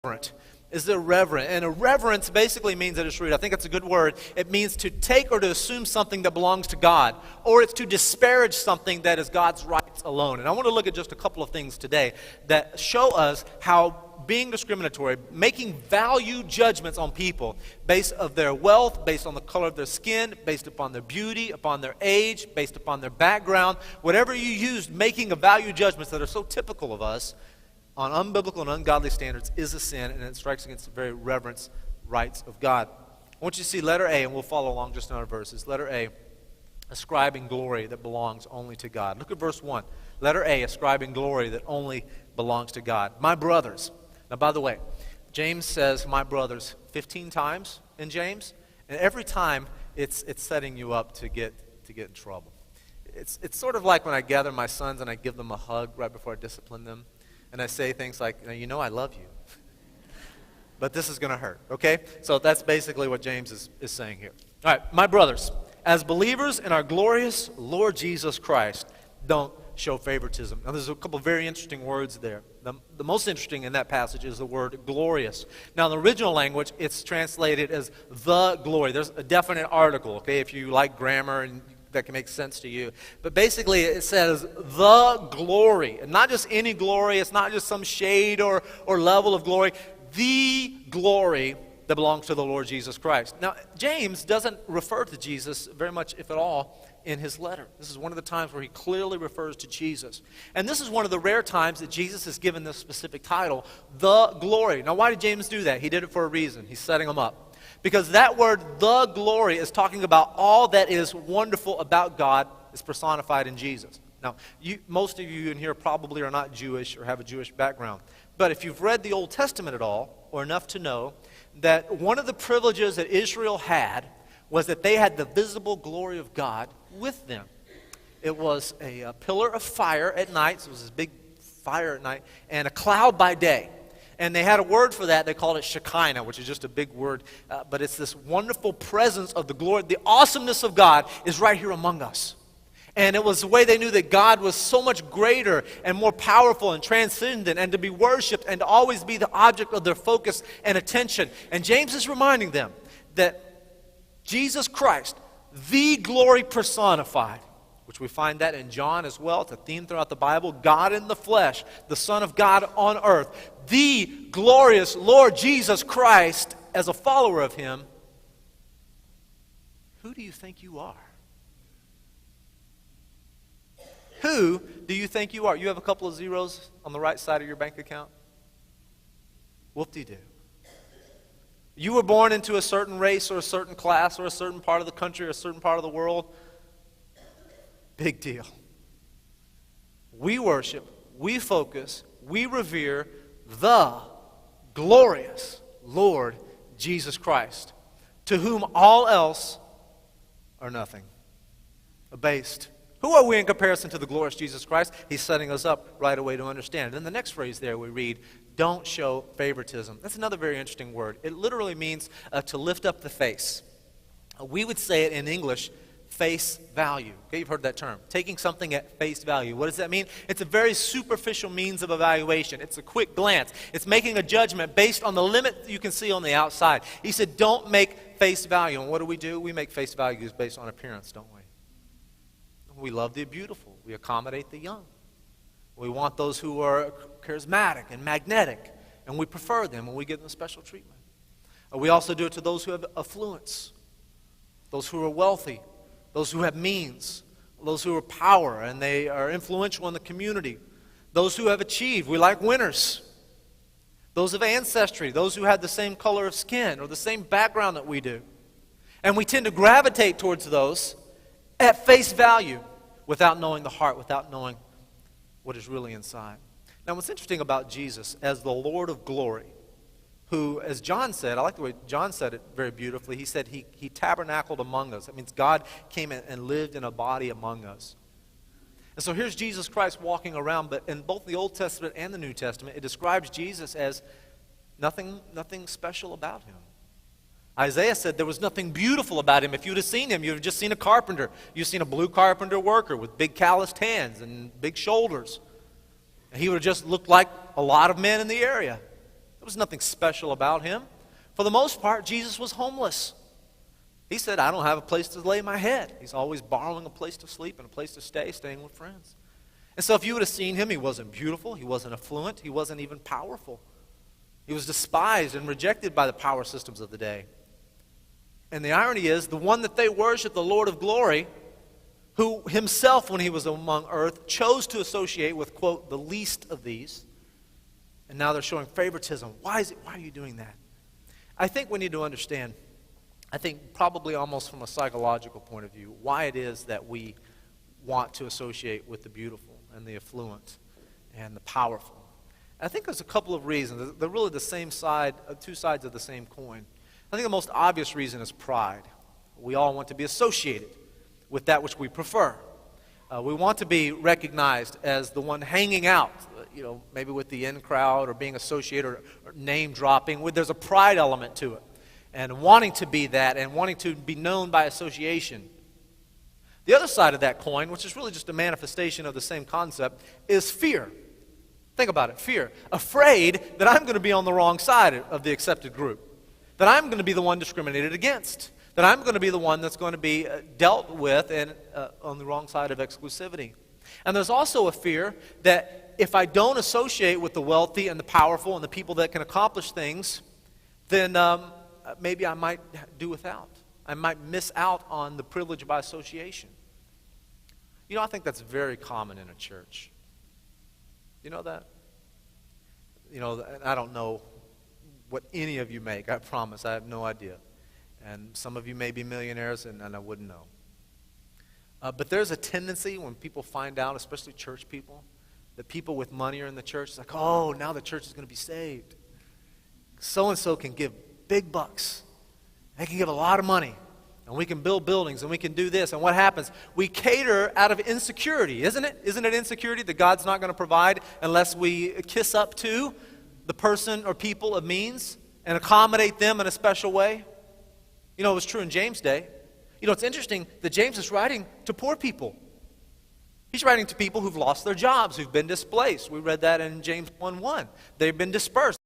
irreverent. Is irreverent. And irreverence basically means that it's rude. I think it's a good word. It means to take or to assume something that belongs to God, or it's to disparage something that is God's rights alone. And I want to look at just a couple of things today that show us how being discriminatory, making value judgments on people based on their wealth, based on the color of their skin, based upon their beauty, upon their age, based upon their background, whatever you use, making a value judgments that are so typical of us on unbiblical and ungodly standards is a sin, and it strikes against the very reverence rights of God. I want you to see letter A, and we'll follow along just in our verses. Letter A, ascribing glory that belongs only to God. Look at verse 1. Letter A, ascribing glory that only belongs to God. My brothers. Now, by the way, James says my brothers 15 times in James, and every time it's setting you up to get in trouble. It's sort of like when I gather my sons and I give them a hug right before I discipline them. And I say things like, you know I love you. But this is going to hurt, okay? So that's basically what James is saying here. All right, my brothers, as believers in our glorious Lord Jesus Christ, don't show favoritism. Now, there's a couple of very interesting words there. The most interesting in that passage is the word glorious. Now, in the original language, it's translated as the glory. There's a definite article, okay, if you like grammar and that can make sense to you. But basically it says the glory. And not just any glory. It's not just some shade or level of glory. The glory that belongs to the Lord Jesus Christ. Now, James doesn't refer to Jesus very much, if at all, in his letter. This is one of the times where he clearly refers to Jesus. And this is one of the rare times that Jesus is given this specific title, the glory. Now, why did James do that? He did it for a reason. He's setting them up. Because that word, the glory, is talking about all that is wonderful about God is personified in Jesus. Now, most of you in here probably are not Jewish or have a Jewish background. But if you've read the Old Testament at all, or enough to know, that one of the privileges that Israel had was that they had the visible glory of God with them. It was a pillar of fire at night, so it was this big fire at night, and a cloud by day. And they had a word for that. They called it Shekinah, which is just a big word. But it's this wonderful presence of the glory. The awesomeness of God is right here among us. And it was the way they knew that God was so much greater and more powerful and transcendent and to be worshipped and to always be the object of their focus and attention. And James is reminding them that Jesus Christ, the glory personified, which we find that in John as well. It's a theme throughout the Bible. God in the flesh, the Son of God on earth. The glorious Lord Jesus Christ, as a follower of Him, who do you think you are? Who do you think you are? You have a couple of zeros on the right side of your bank account? Whoop-de-doo. You were born into a certain race or a certain class or a certain part of the country or a certain part of the world. Big deal. We worship, we focus, we revere the glorious Lord Jesus Christ, to whom all else are nothing, abased. Who are we in comparison to the glorious Jesus Christ? He's setting us up right away to understand. And then the next phrase there we read, don't show favoritism. That's another very interesting word. It literally means to lift up the face. We would say it in English, face value. Okay, you've heard that term. Taking something at face value. What does that mean? It's a very superficial means of evaluation. It's a quick glance. It's making a judgment based on the limit you can see on the outside. He said, don't make face value. And what do? We make face values based on appearance, don't we? We love the beautiful. We accommodate the young. We want those who are charismatic and magnetic, and we prefer them and we give them special treatment. We also do it to those who have affluence, those who are wealthy, those who have means, those who are power and they are influential in the community, those who have achieved. We like winners, those of ancestry, those who have the same color of skin or the same background that we do. And we tend to gravitate towards those at face value without knowing the heart, without knowing what is really inside. Now, what's interesting about Jesus as the Lord of glory, who, as John said, I like the way John said it very beautifully. He said he tabernacled among us. That means God came and lived in a body among us. And so here's Jesus Christ walking around, but in both the Old Testament and the New Testament, it describes Jesus as nothing special about him. Isaiah said there was nothing beautiful about him. If you'd have seen him, you'd have just seen a carpenter. You've seen a blue carpenter worker with big calloused hands and big shoulders. And he would have just looked like a lot of men in the area. was nothing special about him. For the most part, Jesus was homeless. He said, I don't have a place to lay my head. He's always borrowing a place to sleep and a place to stay, staying with friends. And so if you would have seen him, he wasn't beautiful, he wasn't affluent, he wasn't even powerful. He was despised and rejected by the power systems of the day. And the irony is, the one that they worship, the Lord of glory, who himself, when he was among earth, chose to associate with, quote, the least of these, and now they're showing favoritism. Why are you doing that? I think we need to understand, I think probably almost from a psychological point of view, why it is that we want to associate with the beautiful and the affluent and the powerful. I think there's a couple of reasons. They're really the same side, two sides of the same coin. I think the most obvious reason is pride. We all want to be associated with that which we prefer. We want to be recognized as the one hanging out, maybe with the in crowd or being associated or name dropping. There's a pride element to it. And wanting to be that and wanting to be known by association. The other side of that coin, which is really just a manifestation of the same concept, is fear. Think about it, fear. Afraid that I'm going to be on the wrong side of the accepted group. That I'm going to be the one discriminated against. That I'm going to be the one that's going to be dealt with and on the wrong side of exclusivity. And there's also a fear that if I don't associate with the wealthy and the powerful and the people that can accomplish things, then maybe I might do without. I might miss out on the privilege by association. I think that's very common in a church. You know that? I don't know what any of you make. I promise. I have no idea. And some of you may be millionaires, and I wouldn't know. But there's a tendency when people find out, especially church people, that people with money are in the church. It's like, oh, now the church is going to be saved. So-and-so can give big bucks. They can give a lot of money. And we can build buildings, and we can do this. And what happens? We cater out of insecurity, isn't it? Isn't it insecurity that God's not going to provide unless we kiss up to the person or people of means and accommodate them in a special way? It was true in James' day. It's interesting that James is writing to poor people. He's writing to people who've lost their jobs, who've been displaced. We read that in James 1:1. They've been dispersed.